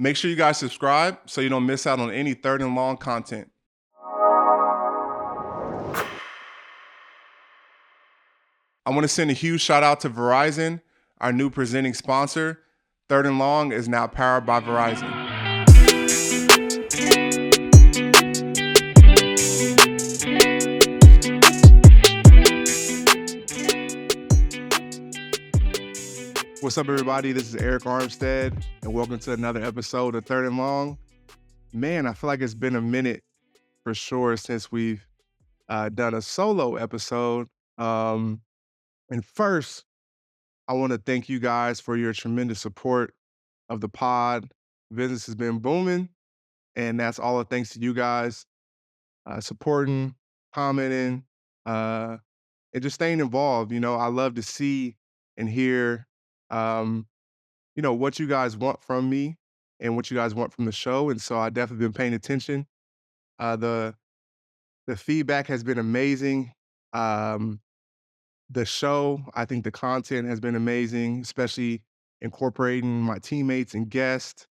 Make sure you guys subscribe so you don't miss out on any third and long content. I want to send a huge shout out to Verizon, our new presenting sponsor. Third and Long is now powered by Verizon. What's up, everybody? This is Arik Armstead, and welcome to another episode of Third and Long. Man, I feel like it's been a minute for sure since we've done a solo episode. And first, I want to thank you guys for your tremendous support of the pod. Business has been booming, and that's all thanks to you guys supporting, commenting, and just staying involved. I love to see and hear, what you guys want from me and what you guys want from the show. And so I definitely been paying attention. The feedback has been amazing. Um, the show, I think the content has been amazing, especially incorporating my teammates and guests.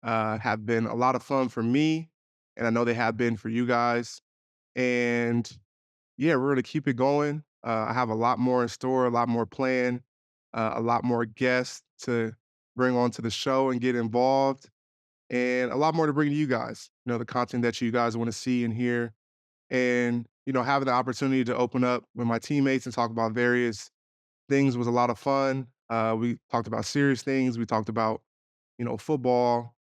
Have been a lot of fun for me, and I know they have been for you guys. And yeah, we're gonna keep it going. I have a lot more in store, a lot more planned, a lot more guests to bring onto the show and get involved, and a lot more to bring to you guys. The content that you guys want to see and hear, and having the opportunity to open up with my teammates and talk about various things was a lot of fun. We talked about serious things. We talked about football,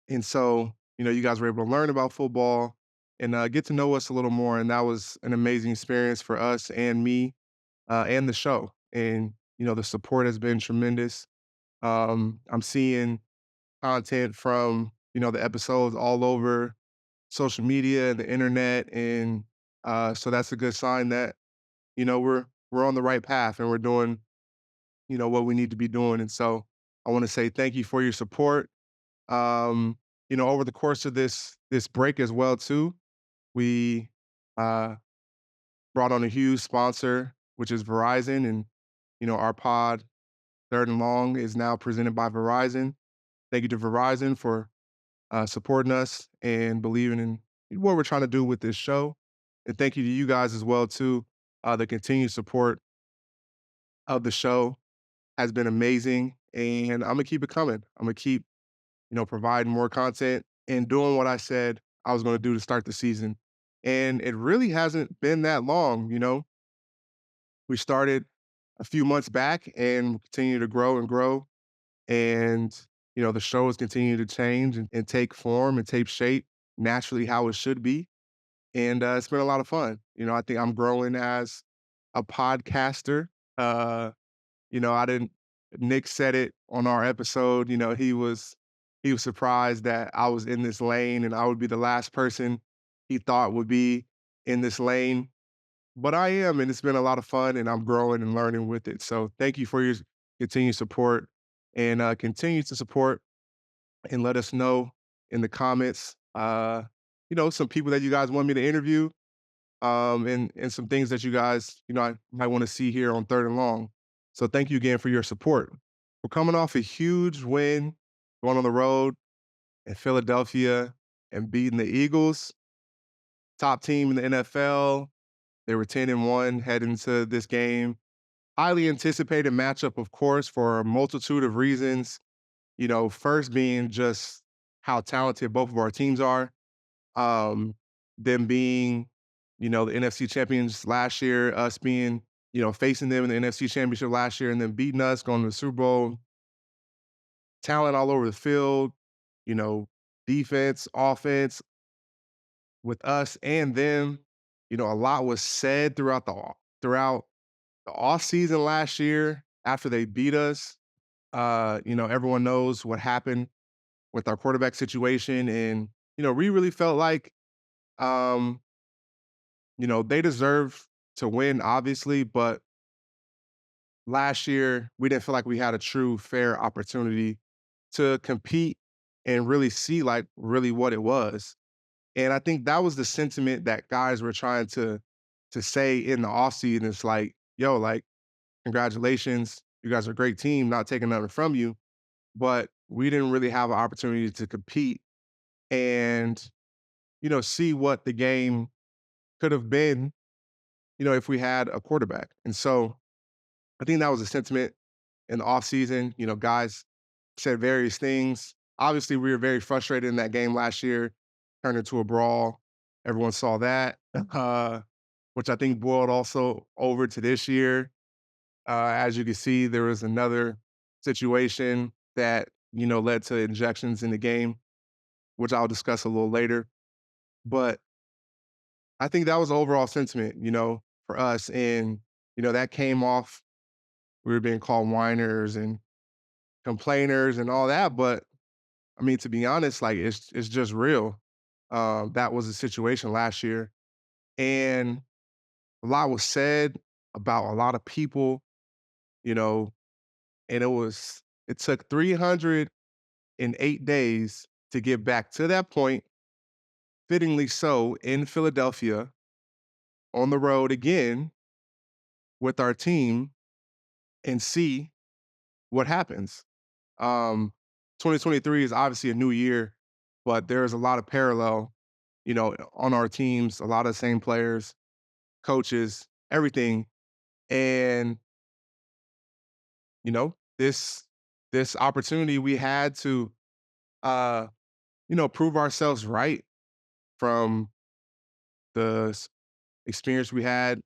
and so you guys were able to learn about football and get to know us a little more. And that was an amazing experience for us and me and the show. And the support has been tremendous. I'm seeing content from the episodes all over social media and the internet, and so that's a good sign that we're on the right path and we're doing what we need to be doing. And so I want to say thank you for your support. Um, over the course of this break as well too, we uh, brought on a huge sponsor, which is Verizon, and our pod Third and Long is now presented by Verizon. Thank you to Verizon for supporting us and believing in what we're trying to do with this show. And thank you to you guys as well too. The continued support of the show has been amazing, and I'm gonna keep it coming. I'm gonna keep providing more content and doing what I said I was gonna do to start the season. And it really hasn't been that long. We started a few months back and we continue to grow and grow. And, the show has continued to change and take form and take shape naturally how it should be. And it's been a lot of fun. I think I'm growing as a podcaster. Uh, I didn't Nick said it on our episode. He was surprised that I was in this lane and I would be the last person he thought would be in this lane. But I am, and it's been a lot of fun, and I'm growing and learning with it. So thank you for your continued support, and continue to support and let us know in the comments, some people that you guys want me to interview, and some things that you guys, I might want to see here on Third and Long. So thank you again for your support. We're coming off a huge win, going on the road in Philadelphia and beating the Eagles, top team in the NFL. They were 10-1 heading into this game. Highly anticipated matchup, of course, for a multitude of reasons. First being just how talented both of our teams are. Them being, the NFC champions last year, us being, facing them in the NFC championship last year and then beating us, going to the Super Bowl. Talent all over the field, you know, defense, offense, with us and them. A lot was said throughout the offseason last year after they beat us. Everyone knows what happened with our quarterback situation. And, we really felt like, um, they deserve to win, obviously, but last year we didn't feel like we had a true fair opportunity to compete and really see like really what it was. And I think that was the sentiment that guys were trying to say in the offseason. It's like, yo, like, congratulations. You guys are a great team, not taking nothing from you. But we didn't really have an opportunity to compete and, see what the game could have been, if we had a quarterback. And so I think that was a sentiment in the offseason. Guys said various things. Obviously, we were very frustrated in that game last year, turned into a brawl. Everyone saw that, which I think boiled also over to this year. As you can see, there was another situation that, led to injections in the game, which I'll discuss a little later. But I think that was the overall sentiment, for us. And, that came off, we were being called whiners and complainers and all that. But I mean, to be honest, like it's just real. That was the situation last year. And a lot was said about a lot of people, you know, and it took 308 days to get back to that point, fittingly so, in Philadelphia on the road again with our team and see what happens. Um, 2023 is obviously a new year, but there's a lot of parallel, on our teams, a lot of the same players, coaches, everything. And, this opportunity we had to uh, prove ourselves right from the experience we had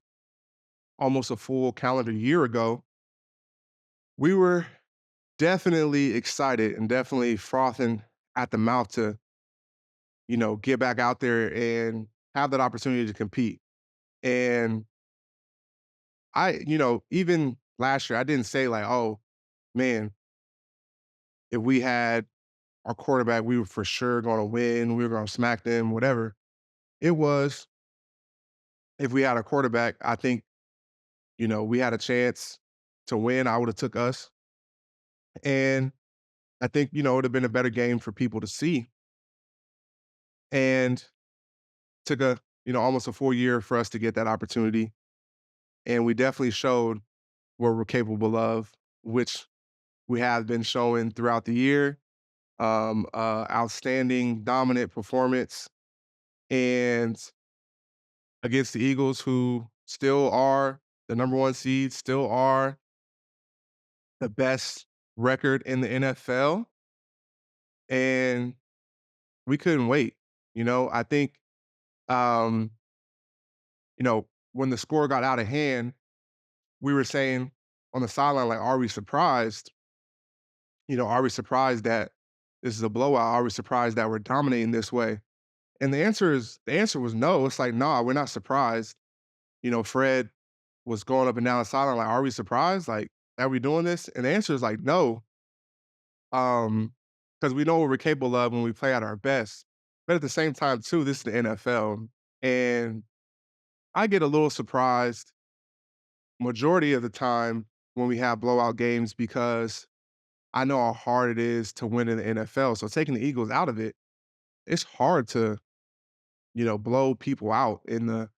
almost a full calendar year ago. We were definitely excited and definitely frothing at the mouth to, get back out there and have that opportunity to compete. And even last year, I didn't say like, oh man, if we had our quarterback, we were for sure going to win. We were going to smack them, whatever. It was, if we had a quarterback, I think, we had a chance to win. I would have took us. And I think, it would have been a better game for people to see. And took almost a full year for us to get that opportunity. And we definitely showed what we're capable of, which we have been showing throughout the year. Outstanding, dominant performance, and against the Eagles, who still are the number one seed, still are the best record in the NFL, and we couldn't wait. I think, um, when the score got out of hand, we were saying on the sideline, like, "Are we surprised? Are we surprised that this is a blowout? Are we surprised that we're dominating this way?" And the answer was no. It's like, "Nah, we're not surprised." Fred was going up and down the sideline like, "Are we surprised? Like, are we doing this?" And the answer is like, "No." Because we know what we're capable of when we play at our best. But at the same time, too, this is the NFL, and I get a little surprised majority of the time when we have blowout games because I know how hard it is to win in the NFL. So taking the Eagles out of it, it's hard to, blow people out in the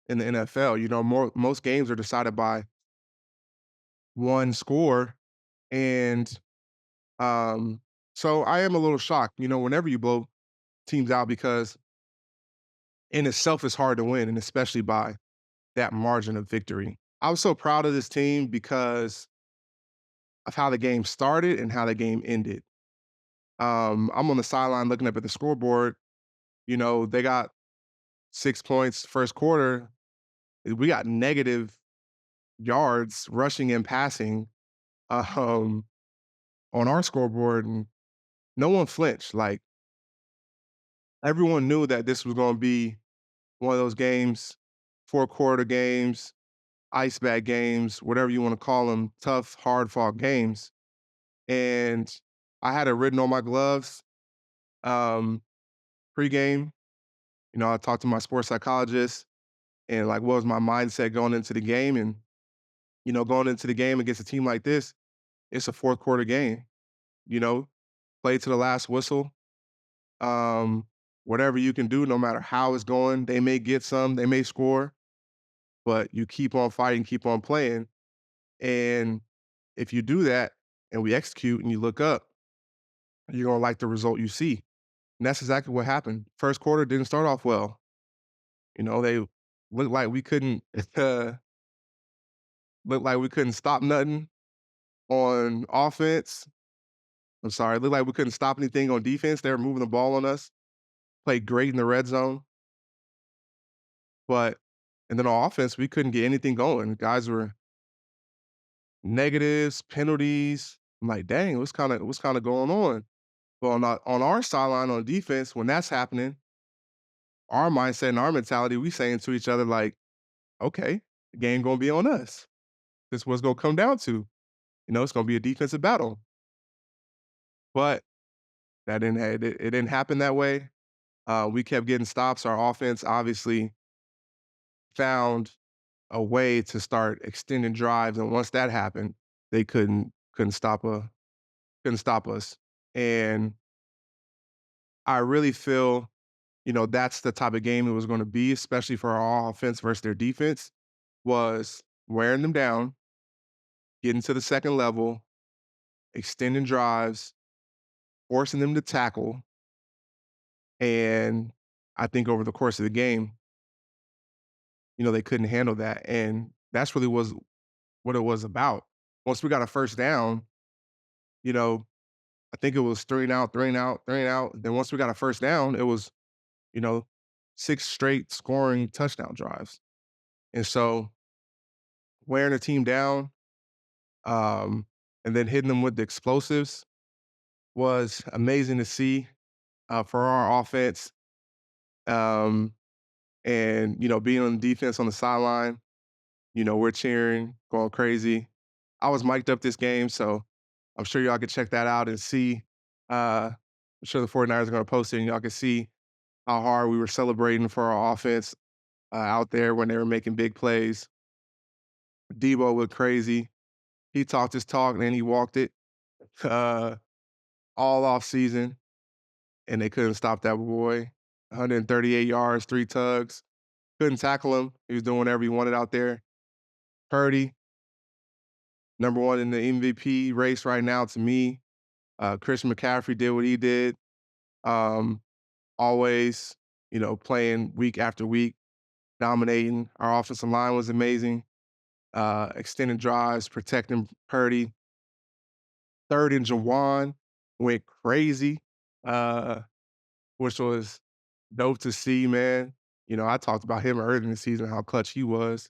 NFL. Most games are decided by one score. And so I am a little shocked, whenever you blow teams out because in itself it's hard to win, and especially by that margin of victory. I was so proud of this team because of how the game started and how the game ended. I'm on the sideline looking up at the scoreboard. They got 6 points first quarter. We got negative yards rushing and passing um, on our scoreboard, and no one flinched. Like everyone knew that this was going to be one of those games, 4 quarter games, ice bag games, whatever you want to call them, tough, hard fought games. And I had it written on my gloves pregame. I talked to my sports psychologist and like what was my mindset going into the game. And, going into the game against a team like this, it's a fourth quarter game, you know, play to the last whistle. Um, Whatever you can do, no matter how it's going, they may get some, they may score, but you keep on fighting, keep on playing. And if you do that and we execute and you look up, you're gonna like the result you see. And that's exactly what happened. First quarter didn't start off well. They looked like we couldn't looked like we couldn't stop nothing on offense. I'm sorry, looked like we couldn't stop anything on defense. They were moving the ball on us. Played great in the red zone, but and then on offense, we couldn't get anything going. Guys were negatives, penalties. I'm like, dang, what's kinda going on? But on our sideline on defense, when that's happening, our mindset and our mentality, we saying to each other like, okay, the game gonna be on us. This is what's gonna come down to. It's gonna be a defensive battle. But it didn't happen that way. We kept getting stops. Our offense obviously found a way to start extending drives, and once that happened, they couldn't stop us. And I really feel, that's the type of game it was going to be, especially for our offense versus their defense, was wearing them down, getting to the second level, extending drives, forcing them to tackle, and I think over the course of the game, they couldn't handle that, and that's really was what it was about. Once we got a first down, you know, I think it was 3 and out, 3 and out, 3 and out. Then once we got a first down, it was, you know, 6 straight scoring touchdown drives. And so wearing the team down, um, and then hitting them with the explosives was amazing to see, for our offense. Um, and, being on defense on the sideline, we're cheering, going crazy. I was mic'd up this game, so I'm sure y'all can check that out and see. I'm sure the 49ers are gonna post it, and y'all can see how hard we were celebrating for our offense, out there when they were making big plays. Debo looked crazy. He talked his talk, and then he walked it, uh, all off season, and they couldn't stop that boy. 138 yards, 3 tugs. Couldn't tackle him. He was doing whatever he wanted out there. Purdy, number 1 in the MVP race right now to me. Christian McCaffrey did what he did. Um, always, playing week after week, dominating. Our offensive line was amazing. Extending drives, protecting Purdy. Third and Jawan went crazy, uh, which was dope to see, man. I talked about him earlier in the season, how clutch he was,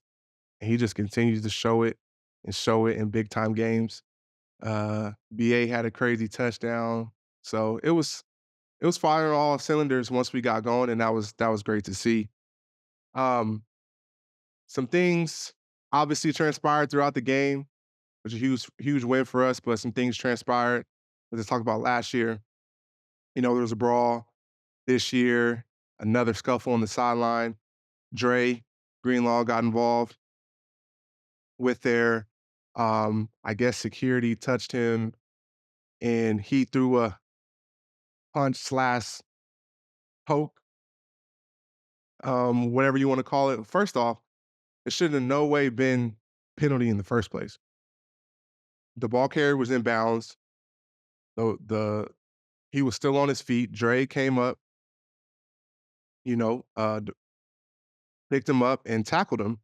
and he just continues to show it and show it in big time games. BA had a crazy touchdown. So it was firing all cylinders once we got going, and that was great to see. Um, some things obviously transpired throughout the game, which is a huge win for us, but some things transpired. Let's talk about last year. There was a brawl this year, another scuffle on the sideline. Dre Greenlaw got involved with their I guess security touched him and he threw a punch slash poke, whatever you want to call it. First off, it should in no way been penalty in the first place. The ball carrier was in bounds. The he was still on his feet. Dre came up, picked him up and tackled him.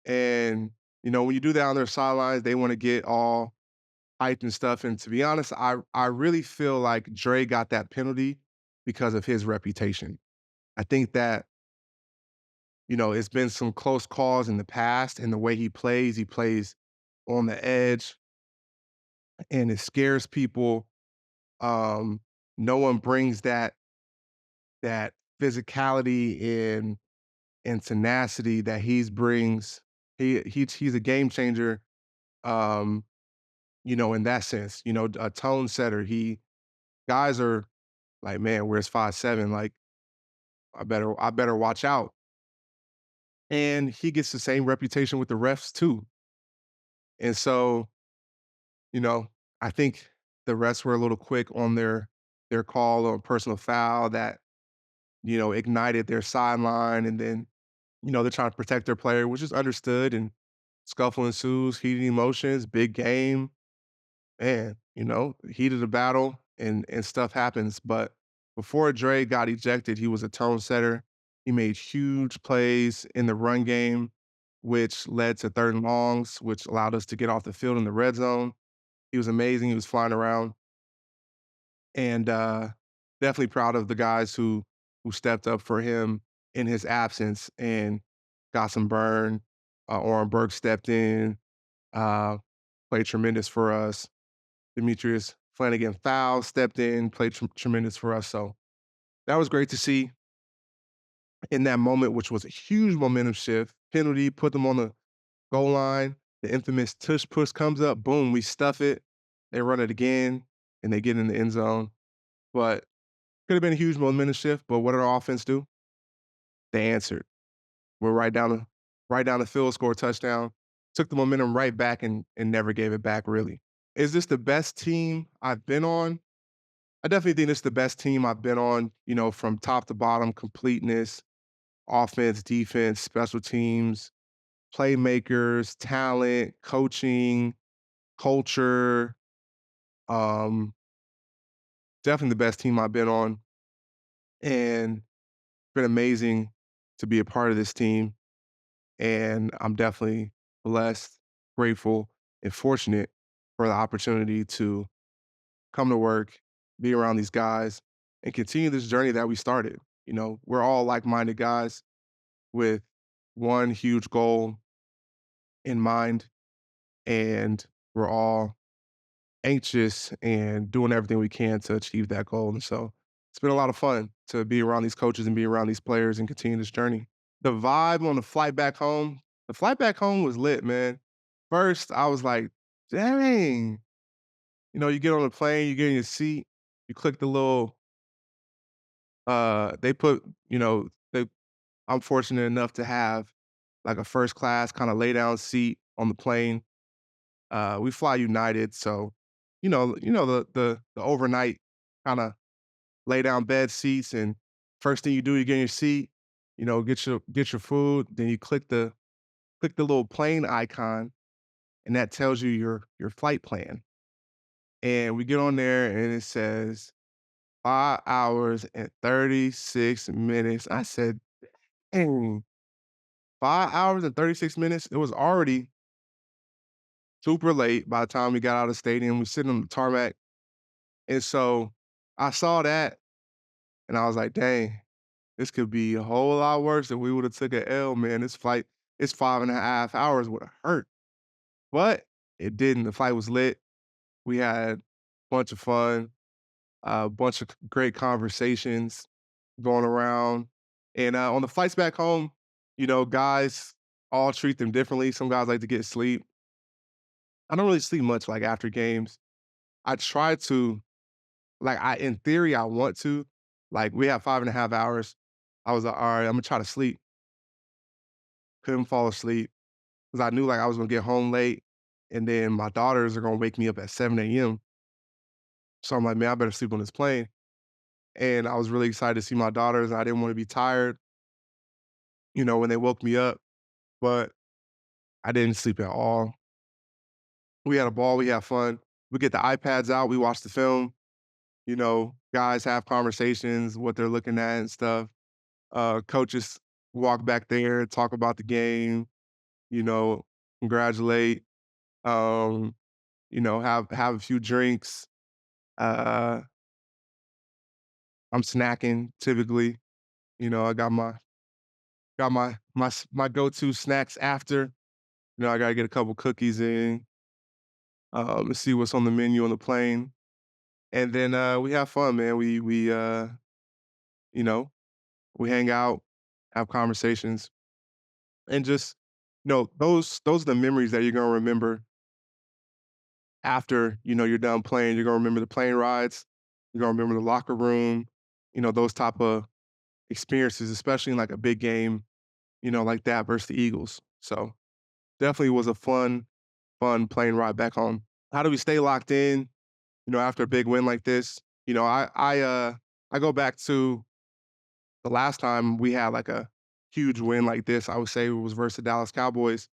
And when you do that on their sidelines, they want to get all hyped and stuff. And to be honest, I really feel like Dre got that penalty because of his reputation. I think that it's been some close calls in the past, and the way he plays on the edge, and it scares people. Um, no one brings that physicality and tenacity that he's brings. He's a game changer, um, in that sense. A tone setter. Guys are like, man, where's 5'7"? Like, I better watch out. And he gets the same reputation with the refs too. And so, you know, I think the refs were a little quick on their call on personal foul that, ignited their sideline. And then, they're trying to protect their player, which is understood. And scuffle ensues, heated emotions, big game. Man, heat of the battle. and stuff happens. But before Dre got ejected, he was a tone setter. He made huge plays in the run game, which led to 3rd and longs, which allowed us to get off the field in the red zone. He was amazing. He was flying around, and definitely proud of the guys who stepped up for him in his absence and got some burn. Oren Burke stepped in, uh, played tremendous for us. Demetrius Flanagan Fowl stepped in, played tremendous for us. So that was great to see in that moment, which was a huge momentum shift. Penalty, put them on the goal line. The infamous tush push comes up, boom, we stuff it. They run it again, and they get in the end zone. But could have been a huge momentum shift. But what did our offense do? They answered. We're right down the field, score a touchdown, took the momentum right back and never gave it back. Really, is this the best team I've been on? I definitely think it's the best team I've been on, from top to bottom, completeness, offense, defense, special teams, playmakers, talent, coaching, culture. Um, Definitely the best team I've been on. And it's been amazing to be a part of this team. And I'm definitely blessed, grateful, and fortunate for the opportunity to come to work, be around these guys, and continue this journey that we started. We're all like-minded guys with one huge goal in mind, and we're all anxious and doing everything we can to achieve that goal. And so it's been a lot of fun to be around these coaches and be around these players and continue this journey. The vibe on the flight back home was lit, man. First, I was like, dang. You get on the plane, you get in your seat, you click the little they put, they I'm fortunate enough to have like a first class kind of lay down seat on the plane. We fly United, so the overnight kind of lay down bed seats, and first thing you do, you get in your seat, get your food, then you click the little plane icon, and that tells you your flight plan. And we get on there, and it says 5 hours and 36 minutes. I said, dang, 5 hours and 36 minutes. It was already super late by the time we got out of the stadium. We sitting on the tarmac. And so I saw that and I was like, dang, this could be a whole lot worse if we would have took a L, man. This flight, it's 5.5 hours would have hurt. But it didn't. The flight was lit. We had a bunch of fun, a bunch of great conversations going around. And on the flights back home, guys all treat them differently. Some guys like to get sleep. I don't really sleep much like after games. I try to, in theory, I want to. Like, we have 5.5 hours. I was like, all right, I'm gonna try to sleep. Couldn't fall asleep because I knew like I was gonna get home late, and then my daughters are gonna wake me up at 7 a.m. So I'm like, man, I better sleep on this plane. And I was really excited to see my daughters. I didn't want to be tired, when they woke me up, but I didn't sleep at all. We had a ball, we had fun. We get the iPads out, we watch the film, guys have conversations, what they're looking at and stuff. Coaches walk back there, talk about the game, you know, congratulate, um, have a few drinks. Uh, I'm snacking typically. I got my go-to snacks after. I gotta get a couple cookies in, and see what's on the menu on the plane. And then we have fun, man. You know, we hang out, have conversations, and just those are the memories that you're gonna remember after you're done playing. You're gonna remember the plane rides. You're gonna remember the locker room. Those type of experiences, especially in like a big game. Like that versus the Eagles. So definitely was a fun plane ride back home. How do we stay locked in? After a big win like this. I go back to the last time we had like a huge win like this. I would say it was versus the Dallas Cowboys,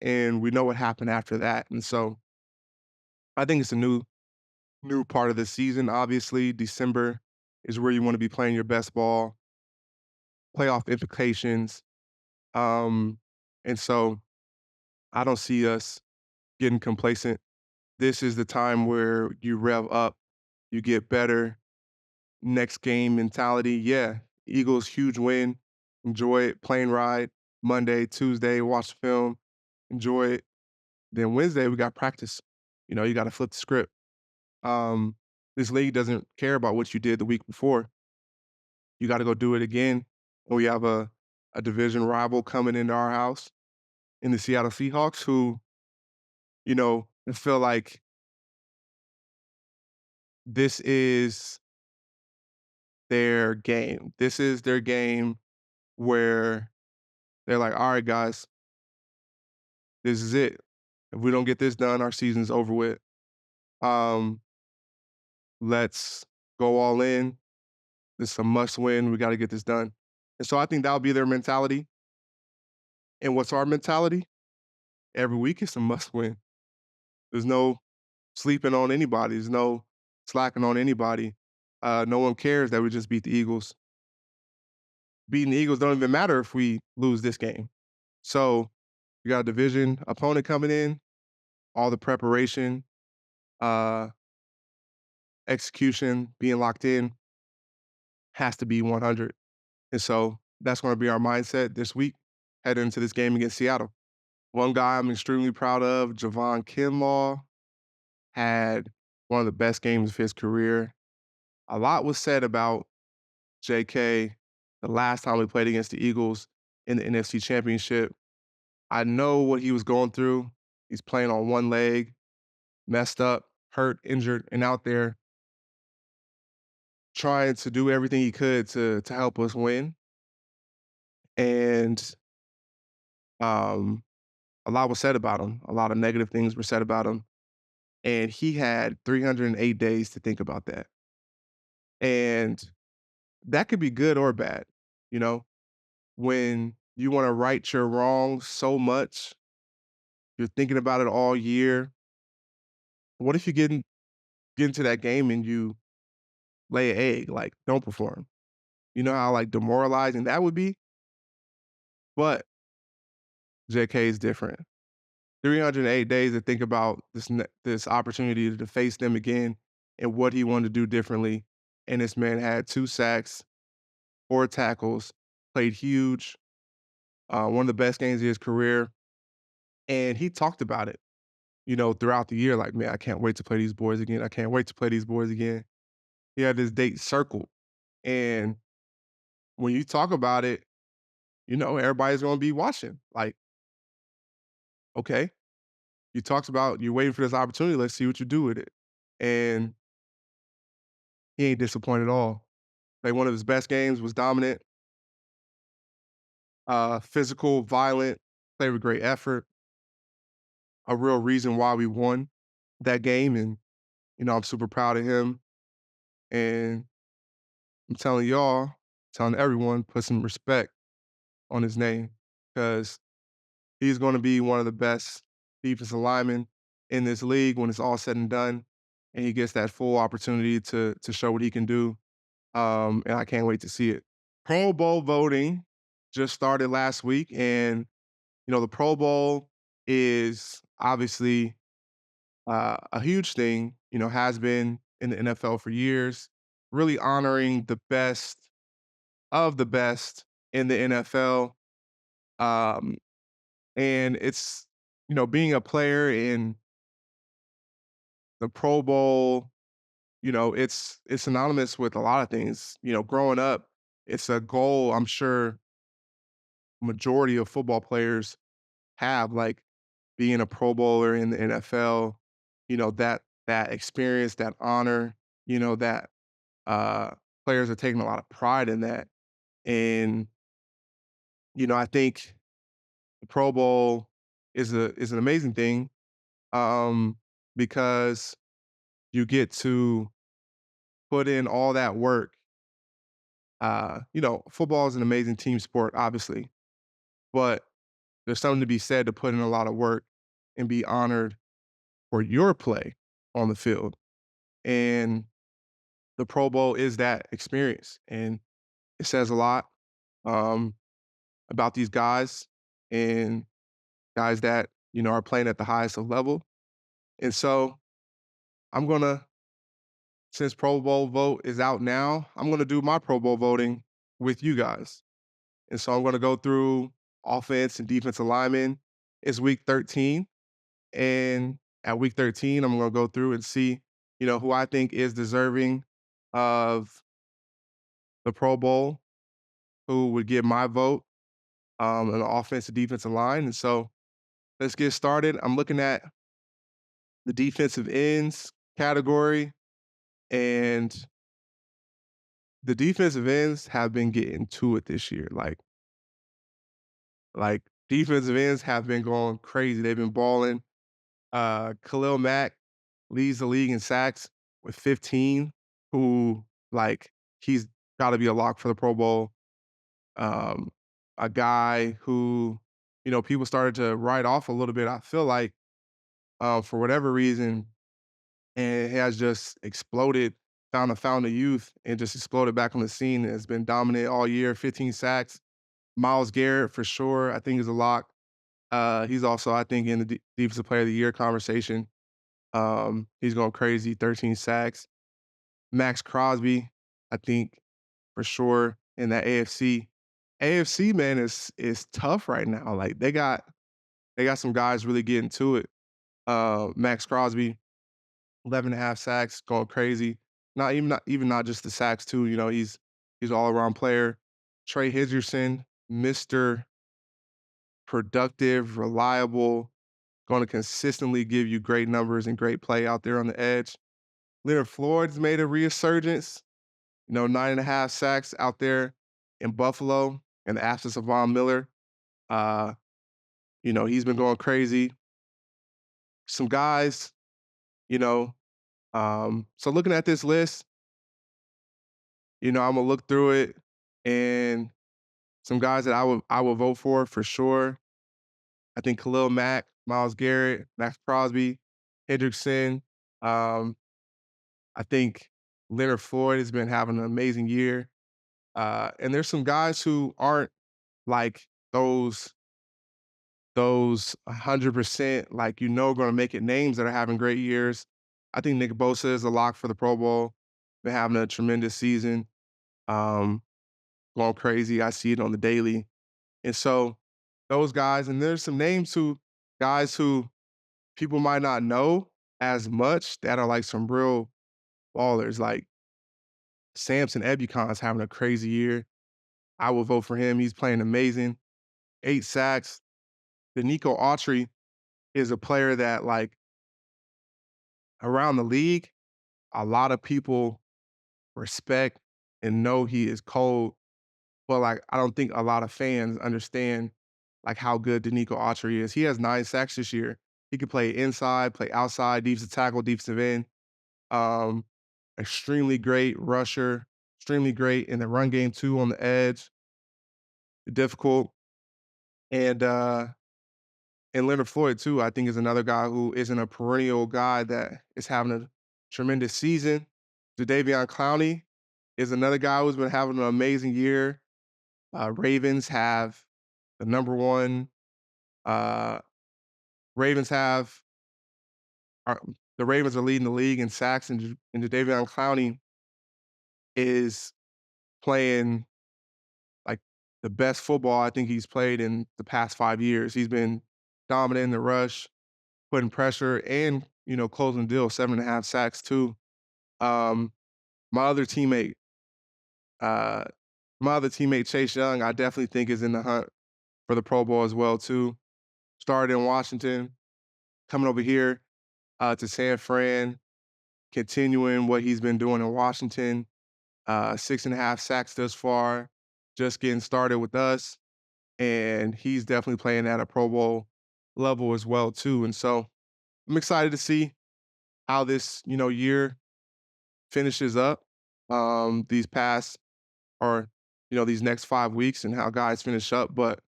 and we know what happened after that. And so I think it's a new new part of the season, obviously. December is where you wanna be playing your best ball, playoff implications, um, and so I don't see us getting complacent. This is the time where you rev up, you get better, next game mentality. Yeah, Eagles, huge win. Enjoy it. Plane ride. Monday, Tuesday, watch the film. Enjoy it. Then Wednesday, we got practice. You got to flip the script. Um, this league doesn't care about what you did the week before. You got to go do it again. We have a division rival coming into our house in the Seattle Seahawks who, I feel like this is their game. This is their game where they're like, all right, guys, this is it. If we don't get this done, our season's over with. Um, let's go all in. This is a must win. We got to get this done. And so I think that'll be their mentality. And what's our mentality? Every week is a must win. There's no sleeping on anybody. There's no slacking on anybody. No one cares that we just beat the Eagles. Beating the Eagles don't even matter if we lose this game. So you got a division opponent coming in, all the preparation, uh, execution, being locked in has to be 100. And so that's going to be our mindset this week, heading into this game against Seattle. One guy I'm extremely proud of, Javon Kinlaw, had one of the best games of his career. A lot was said about JK the last time we played against the Eagles in the NFC Championship. I know what he was going through. He's playing on one leg, messed up, hurt, injured, and out there trying to do everything he could to help us win. And um, a lot was said about him. A lot of negative things were said about him. And he had 308 days to think about that. And that could be good or bad. You know, when you want to right your wrongs so much, you're thinking about it all year. What if you get into that game and you lay an egg, like don't perform? You know how like demoralizing that would be? But JK is different. 308 days to think about this opportunity to face them again and what he wanted to do differently. And this man had 2 sacks, 4 tackles, played huge, one of the best games of his career, and he talked about it, throughout the year, like, "Man, I can't wait to play these boys again. I can't wait to play these boys again." He had this date circled, and when you talk about it, everybody's gonna be watching, like, "Okay, you talked about you're waiting for this opportunity, let's see what you do with it." And he ain't disappointed at all. Like, one of his best games was dominant, physical, violent, played with great effort, a real reason why we won that game, and, I'm super proud of him, and I'm telling y'all, telling everyone, put some respect on his name because he's gonna be one of the best defensive linemen in this league when it's all said and done, and he gets that full opportunity to show what he can do, and I can't wait to see it. Pro Bowl voting just started last week, and, the Pro Bowl is obviously, a huge thing, has been in the NFL for years, really honoring the best of the best in the NFL. Um, and it's, being a player in the Pro Bowl, it's synonymous with a lot of things. Growing up, it's a goal I'm sure majority of football players have, like being a Pro Bowler in the NFL, that experience, that honor, that players are taking a lot of pride in that. And, I think the Pro Bowl is an amazing thing, um, because you get to put in all that work. Football is an amazing team sport, obviously, but there's something to be said to put in a lot of work and be honored for your play on the field. and the Pro Bowl is that experience, and it says a lot, um, about these guys and guys that, are playing at the highest of level, and so I'm gonna since Pro Bowl vote is out now, I'm gonna do my Pro Bowl voting with you guys. And so I'm gonna go through offense and defensive linemen. It's week 13. And at week 13, I'm gonna go through and see, who I think is deserving of the Pro Bowl, who would get my vote on the offensive defensive line. And so let's get started. I'm looking at the defensive ends category, and the defensive ends have been getting to it this year. Like defensive ends have been going crazy. They've been balling. Khalil Mack leads the league in sacks with 15, who he's got to be a lock for the Pro Bowl. Um, a guy who, people started to write off a little bit. I feel like for whatever reason, and has just exploded, found a fountain of youth, and just exploded back on the scene. Has been dominant all year. 15 sacks. Myles Garrett for sure, I think is a lock. He's also, I think, in the defensive player of the year conversation. He's going crazy, 13 sacks. Max Crosby, I think, for sure in that AFC. AFC, man, is tough right now. Like they got some guys really getting to it. Max Crosby, 11 and a half sacks, going crazy. Not just the sacks too. He's all around player. Trey Hendrickson, Mister Productive, reliable, going to consistently give you great numbers and great play out there on the edge. Leonard Floyd's made a resurgence, 9.5 sacks out there in Buffalo in the absence of Von Miller. Uh, he's been going crazy. Some guys, you know, so looking at this list, I'm gonna look through it and some guys that I would vote for sure. I think Khalil Mack, Myles Garrett, Max Crosby, Hendrickson. Um, I think Leonard Floyd has been having an amazing year. And there's some guys who aren't like those 100% gonna make it names that are having great years. I think Nick Bosa is a lock for the Pro Bowl. Been having a tremendous season. Um, Going crazy. I see it on the daily. And so those guys, and there's some names guys who people might not know as much that are like some real ballers. Like Samson Ebukon's having a crazy year. I will vote for him. He's playing amazing. 8 sacks. Danico Autry is a player that around the league, a lot of people respect and know he is cold, but I don't think a lot of fans understand how good Danico Autry is. He has 9 sacks this year. He can play inside, play outside, defensive tackle, defensive end. Um, Extremely great rusher, extremely great in the run game too on the edge. Difficult. And Leonard Floyd too, I think is another guy who isn't a perennial guy that is having a tremendous season. Jadeveon Clowney is another guy who's been having an amazing year. Ravens have the number one. Uh, Ravens have are, the Ravens are leading the league in sacks, and Jadeveon Clowney is playing like the best football I think he's played in the past 5 years. He's been dominant in the rush, putting pressure, and closing the deal. 7.5 sacks too. Um, my other teammate, uh, Chase Young, I definitely think is in the hunt for the Pro Bowl as well too. Started in Washington, coming over here to San Fran, continuing what he's been doing in Washington. 6.5 sacks thus far, just getting started with us, and he's definitely playing at a Pro Bowl level as well too. And so I'm excited to see how this year finishes up. These past or these next 5 weeks and how guys finish up, but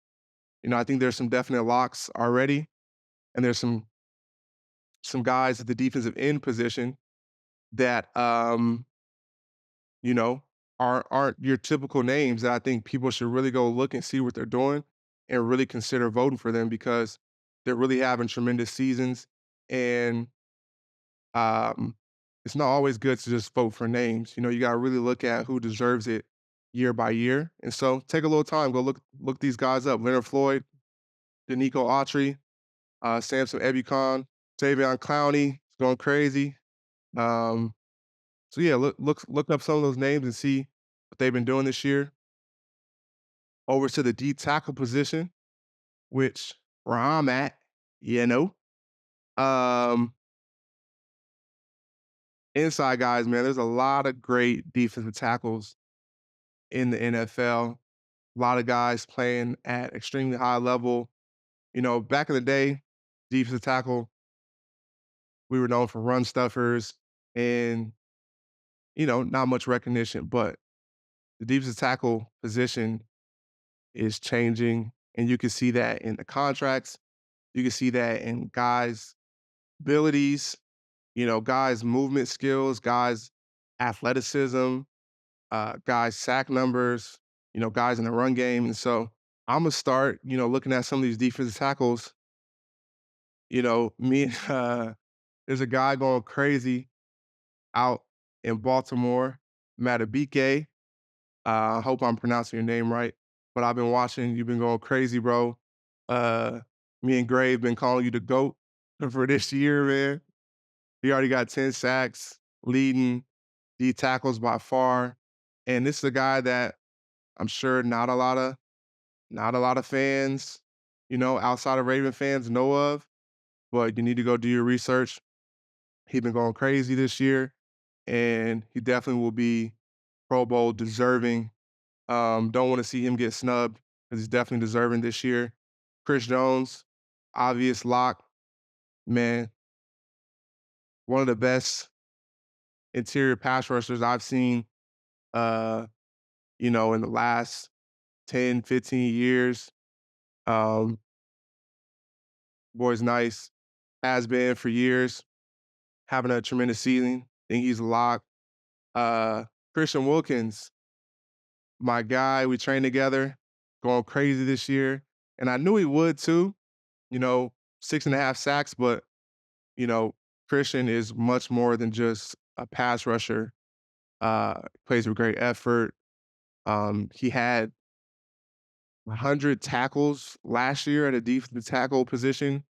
I think there's some definite locks already, and there's some guys at the defensive end position that you know, aren't your typical names that I think people should really go look and see what they're doing and really consider voting for them because they're really having tremendous seasons. And um, it's not always good to just vote for names. You know, you gotta really look at who deserves it year by year. And so take a little time, go look these guys up. Leonard Floyd, Danico Autry, Samson Ebukon, Tavion Clowney, it's going crazy. Um, so yeah, look up some of those names and see what they've been doing this year. Over to the D tackle position, which where I'm at, you know. Um, inside guys, man, there's a lot of great defensive tackles in the NFL. A lot of guys playing at extremely high level. You know, back in the day, defensive tackle, we were known for run stuffers and, you know, not much recognition. But the defensive tackle position is changing, and you can see that in the contracts. You can see that in guys' abilities, you know, guys' movement skills, guys' athleticism, guys' sack numbers, you know, guys in the run game. And so I'm gonna start, you know, looking at some of these defensive tackles. You know, me there's a guy going crazy out in Baltimore, Matabike. I hope I'm pronouncing your name right. But I've been watching, you've been going crazy, bro. Uh, Me and Gray have been calling you the GOAT for this year, man. He already got 10 sacks, leading D tackles by far. And this is a guy that I'm sure not a lot of fans, you know, outside of Raven fans know of, but you need to go do your research. He's been going crazy this year, and he definitely will be Pro Bowl deserving. Don't want to see him get snubbed because he's definitely deserving this year. Chris Jones, obvious lock, man, one of the best interior pass rushers I've seen, uh, you know, in the last 10, 15 years. Um, Boy's nice, has been for years, having a tremendous season. Think he's a lock. Uh, Christian Wilkins, my guy, we trained together, going crazy this year. And I knew he would too, you know, 6.5 sacks, but, you know, Christian is much more than just a pass rusher. Plays with great effort. He had 100 tackles last year at a defensive tackle position,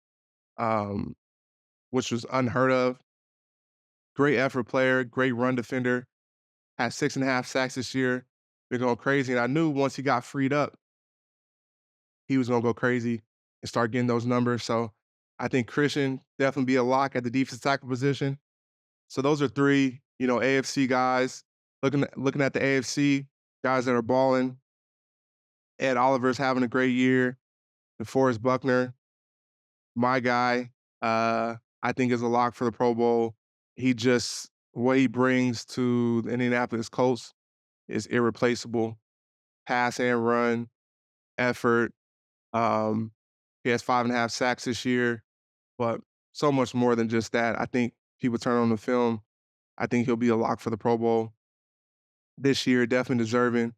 um, which was unheard of. Great effort player, great run defender, had 6.5 sacks this year. Been going crazy. And I knew once he got freed up, he was gonna go crazy and start getting those numbers. So I think Christian definitely be a lock at the defensive tackle position. So those are three, you know, AFC guys. Looking at the AFC, guys that are balling. Ed Oliver's having a great year. DeForest Buckner, my guy, I think is a lock for the Pro Bowl. He just what he brings to the Indianapolis Colts is irreplaceable. Pass and run, effort. Um, he has 5.5 sacks this year, but so much more than just that. I think people turn on the film. I think he'll be a lock for the Pro Bowl this year. Definitely deserving.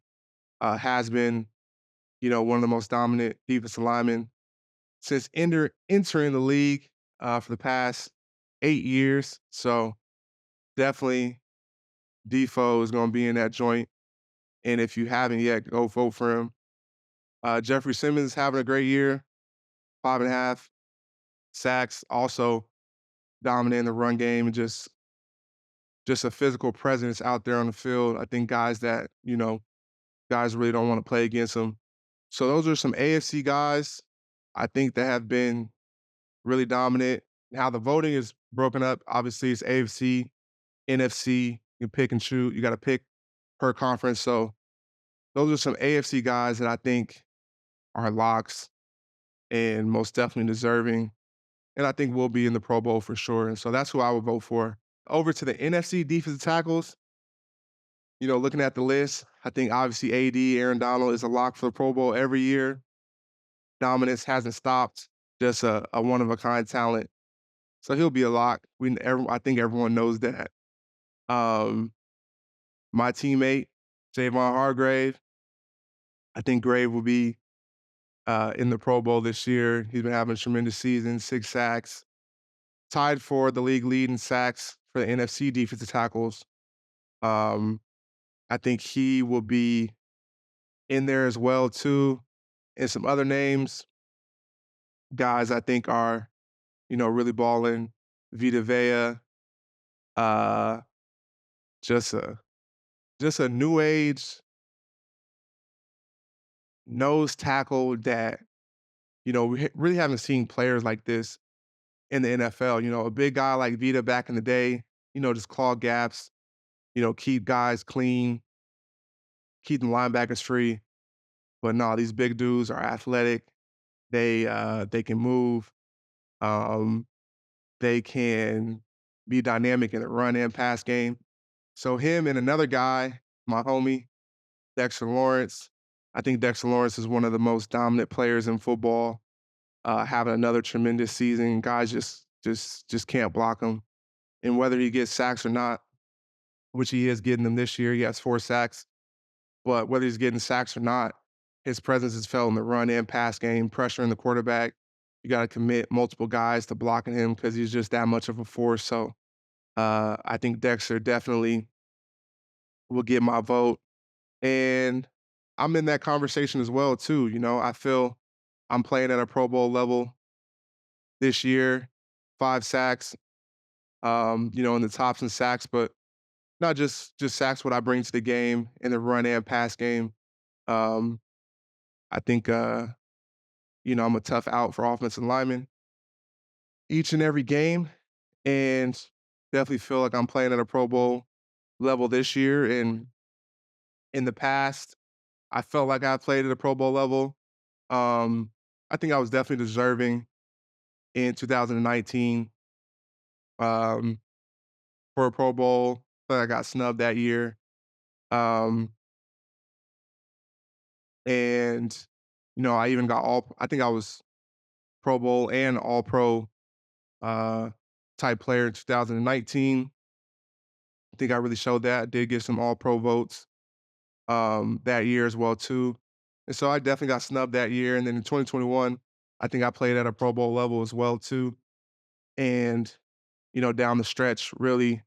Has been, you know, one of the most dominant defensive linemen since entering the league for the past 8 years. So definitely Defoe is going to be in that joint. And if you haven't yet, go vote for him. Jeffrey Simmons having a great year, 5.5 sacks, also dominating the run game and just a physical presence out there on the field. I think guys that, you know, guys really don't want to play against him. So those are some AFC guys I think that have been really dominant. Now the voting is broken up. Obviously, it's AFC, NFC. You can pick and choose. You got to pick per conference. So those are some AFC guys that I think are locks and most definitely deserving. And I think will be in the Pro Bowl for sure. And so that's who I would vote for. Over to the NFC defensive tackles, you know, looking at the list, I think obviously AD, Aaron Donald is a lock for the Pro Bowl every year. Dominance hasn't stopped. Just a one of a kind talent. So he'll be a lock. I think everyone knows that. Um, my teammate, Javon Hargrave, I think Grave will be in the Pro Bowl this year. He's been having a tremendous season, 6 sacks, tied for the league lead in sacks for the NFC defensive tackles. Um, I think he will be in there as well too. And some other names, guys I think are, really balling. Vita Vea, uh, just a just a new age nose tackle that, we really haven't seen players like this in the NFL. A big guy like Vita back in the day, just clog gaps, keep guys clean, keep the linebackers free. But no, these big dudes are athletic. They can move. Um, they can be dynamic in the run and pass game. So him and another guy, my homie, Dexter Lawrence. I think Dexter Lawrence is one of the most dominant players in football. Having another tremendous season. Guys just can't block him. And whether he gets sacks or not, which he is getting them this year, he has 4 sacks. But whether he's getting sacks or not, his presence is felt in the run and pass game, pressuring the quarterback. You got to commit multiple guys to blocking him because he's just that much of a force. So I think Dexter definitely will get my vote. And I'm in that conversation as well too. I feel I'm playing at a Pro Bowl level this year, 5 sacks, in the tops in sacks, but not just sacks, what I bring to the game in the run and pass game. Um, I think I'm a tough out for offensive linemen each and every game, and definitely feel like I'm playing at a Pro Bowl level this year. And in the past, I felt like I played at a Pro Bowl level. Um, I think I was definitely deserving in 2019 um, for a Pro Bowl, but I got snubbed that year. Um, and I even got all. I think I was Pro Bowl and All Pro uh, type player in 2019. I think I really showed that. I did get some All Pro votes that year as well too, and so I definitely got snubbed that year. And then in 2021, I think I played at a Pro Bowl level as well too, and down the stretch, really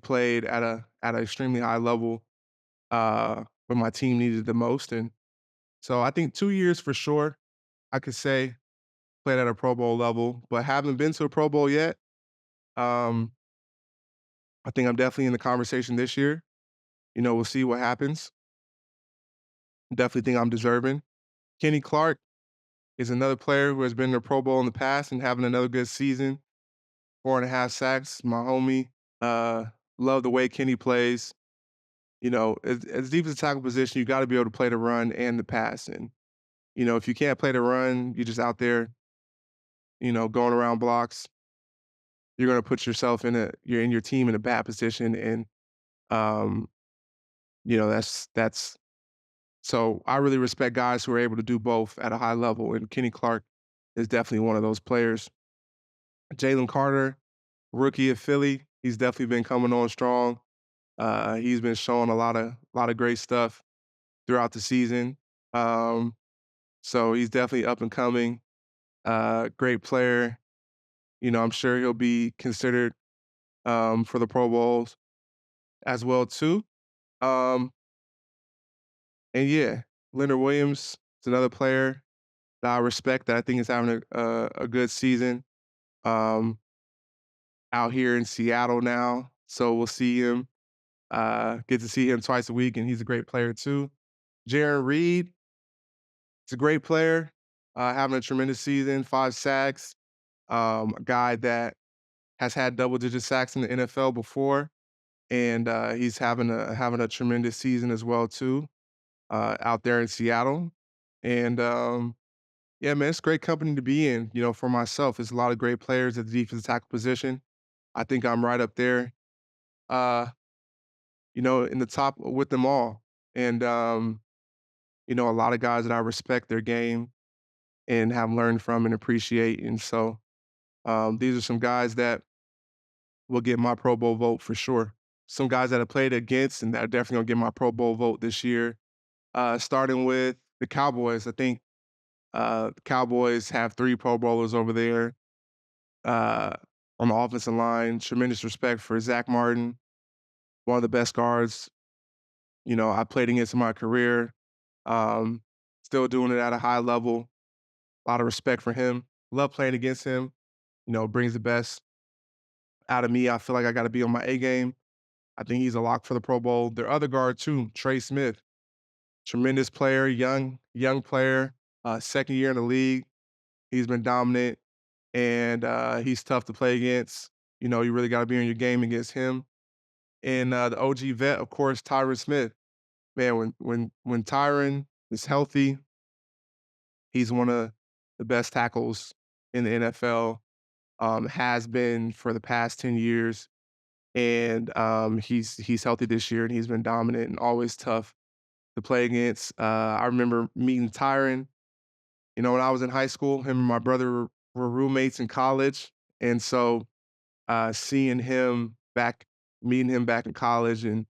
played at an extremely high level when my team needed the most. And so I think 2 years for sure, I could say played at a Pro Bowl level, but haven't been to a Pro Bowl yet. Um, I think I'm definitely in the conversation this year. We'll see what happens. Definitely think I'm deserving. Kenny Clark is another player who has been to a Pro Bowl in the past and having another good season. 4.5 sacks, my homie. Uh, love the way Kenny plays. As deep as a tackle position, you got to be able to play the run and the pass. And if you can't play the run, you're just out there, going around blocks. You're going to put yourself you're in your team in a bad position. And um, that's so I really respect guys who are able to do both at a high level. And Kenny Clark is definitely one of those players. Jalen Carter, rookie of Philly, he's definitely been coming on strong. He's been showing a lot of great stuff throughout the season. Um, so he's definitely up and coming. Great player. I'm sure he'll be considered for the Pro Bowls as well too. Um, and yeah, Leonard Williams is another player that I respect that I think is having a good season um, out here in Seattle now. So we'll see him. Get to see him twice a week, and he's a great player too. Jaron Reed, he's a great player, having a tremendous season, 5 sacks. A guy that has had double-digit sacks in the NFL before, and he's having a tremendous season as well too, out there in Seattle. And yeah, man, it's great company to be in. For myself, it's a lot of great players at the defensive tackle position. I think I'm right up there, uh, in the top with them all. And a lot of guys that I respect their game and have learned from and appreciate. And so these are some guys that will get my Pro Bowl vote for sure. some guys that I played against and that are definitely gonna get my Pro Bowl vote this year. Starting with the Cowboys, I think the Cowboys have 3 Pro Bowlers over there uh, on the offensive line. Tremendous respect for Zach Martin, one of the best guards, I played against in my career. Um, Still doing it at a high level. A lot of respect for him. Love playing against him. Brings the best out of me. I feel like I got to be on my A game. I think he's a lock for the Pro Bowl. Their other guard too, Trey Smith, tremendous player, young player, second year in the league. He's been dominant, and he's tough to play against. You really got to be on your game against him. And the OG vet, of course, Tyron Smith. Man, when Tyron is healthy, he's one of the best tackles in the NFL. Has been for the past 10 years, and he's healthy this year, and he's been dominant and always tough to play against. I remember meeting Tyron. When I was in high school, him and my brother were roommates in college, and so seeing him back, meeting him back in college, and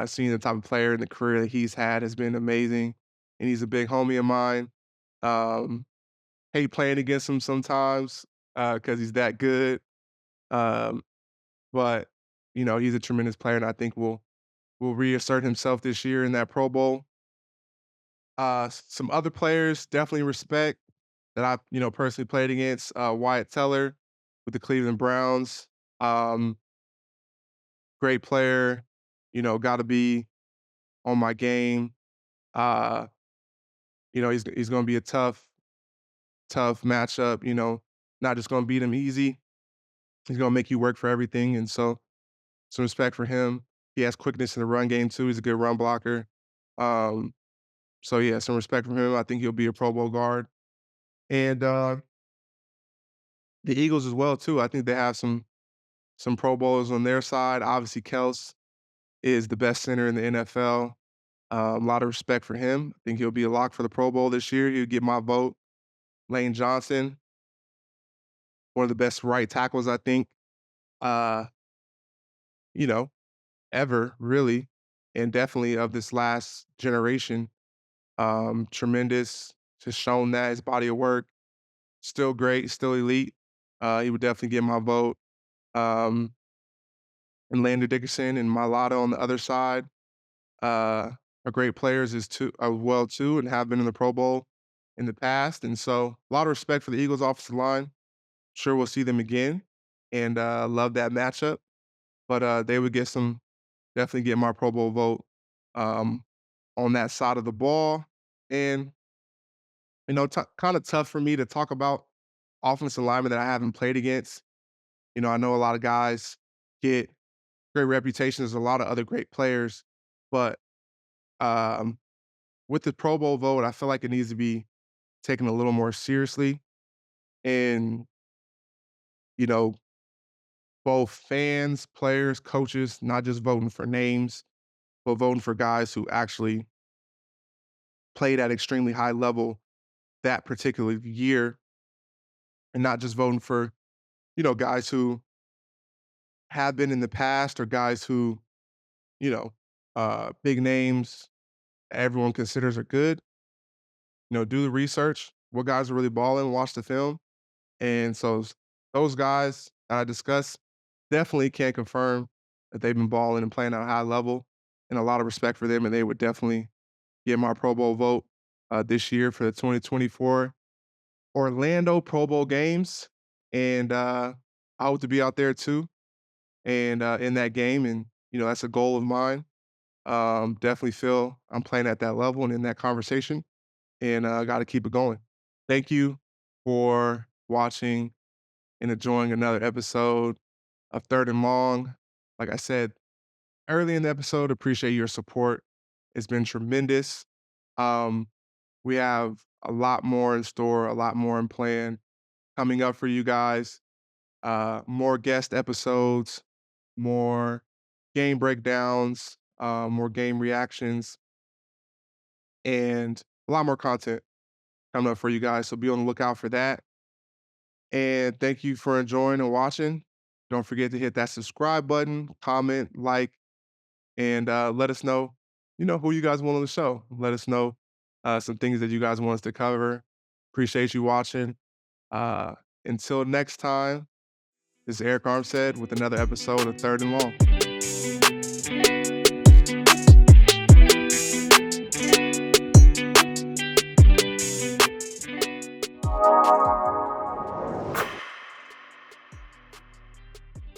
seeing the type of player and the career that he's had has been amazing. And he's a big homie of mine. Um, Hate playing against him sometimes because he's that good. Um, but he's a tremendous player, and I think will reassert himself this year in that Pro Bowl. Some other players definitely respect that I've personally played against. Wyatt Teller with the Cleveland Browns. Um, Great player. Got to be on my game. Uh, he's going to be a tough matchup. Not just going to beat him easy. He's going to make you work for everything, and so some respect for him. He has quickness in the run game too. He's a good run blocker. Um, so yeah, some respect for him. I think he'll be a Pro Bowl guard. And the Eagles as well too. I think they have some Pro Bowlers on their side. Obviously, Kels is the best center in the NFL. A lot of respect for him. I think he'll be a lock for the Pro Bowl this year. He'll get my vote. Lane Johnson, one of the best right tackles, I think, uh, you know, ever, really, and definitely of this last generation. Tremendous, just shown that his body of work, still great, still elite. He would definitely get my vote. Um, and Landon Dickerson and Mailata on the other side, are great players as well too, and have been in the Pro Bowl in the past. And so a lot of respect for the Eagles offensive line. Sure we'll see them again, and love that matchup. But they would definitely get my Pro Bowl vote um, on that side of the ball. And kind of tough for me to talk about offensive linemen that I haven't played against. I know a lot of guys get great reputations, a lot of other great players, but um, with the Pro Bowl vote, I feel like it needs to be taken a little more seriously. And, you know, both fans, players, coaches, not just voting for names, but voting for guys who actually played at extremely high level that particular year, and not just voting for, guys who have been in the past or guys who, you know, big names everyone considers are good. Do the research, what guys are really balling, watch the film. And so those guys that I discussed definitely can confirm that they've been balling and playing at a high level, and a lot of respect for them. And they would definitely get my Pro Bowl vote this year for the 2024 Orlando Pro Bowl games. And I hope to be out there too, and in that game. And, that's a goal of mine. Definitely feel I'm playing at that level and in that conversation, and got to keep it going. Thank you for watching and enjoying another episode of Third and Long. Like I said early in the episode, appreciate your support. It's been tremendous. Um, we have a lot more in store, a lot more in plan coming up for you guys. More guest episodes, more game breakdowns, more game reactions, and a lot more content coming up for you guys. So be on the lookout for that. And thank you for enjoying and watching. Don't forget to hit that subscribe button, comment, like, and let us know, who you guys want on the show. Let us know some things that you guys want us to cover. Appreciate you watching. Uh, until next time, this is Arik Armstead with another episode of Third and Long.